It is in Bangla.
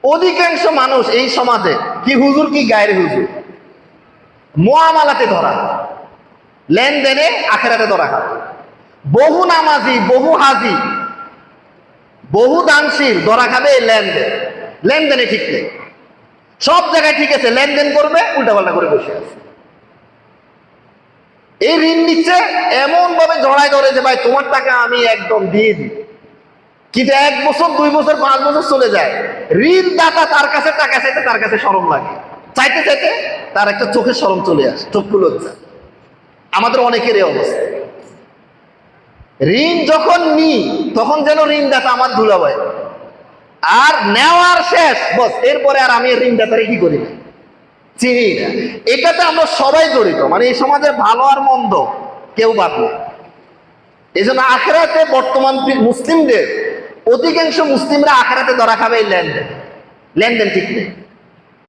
অধিকাংশ মানুষ এই সমাজে কি হুজুর কি গায়ের হুজুর, মুআমালাতে ধরা, লেনদেনে আখেরাতে ধরা খায়। বহু নামাজি, বহু হাজি, বহু দানশীল ধরা খাবে এই লেনদেনে ঠিক নেই। সব জায়গায় ঠিক আছে, লেনদেন করবে, উল্টাপাল্টা করে বসে আছে। এই ঋণ নিচ্ছে এমন ভাবে জড়ায় ধরে যে ভাই তোমার টাকা আমি একদম দিয়ে দিই, কিন্তু 1 বছর 2 বছর 5 বছর চলে যায়, ঋণ দাতা তার কাছে টাকা চাইতে তার কাছে শরম লাগে, চাইতে চাইতে তার একটা চোখের শরম চলে আসে, চক্ষু লজ্জা। আমাদের অনেকের এই অবস্থা। ঋণ যখন নিই তখন যেন ঋণদাতা আমার দুলাভাই, আর নেওয়ার শেষ বস, এরপরে আর আমি ঋণদাতারে কি করি না, চিনি না। এটাতে আমরা সবাই জড়িত, মানে এই সমাজে ভালো আর মন্দ কেউ বাদ নেই। এই জন্য আখেরাতে বর্তমান মুসলিমদের অধিকাংশ মুসলিমরা আখেরাতে ধরা খাবে এই লেনদেন ঠিক নেই।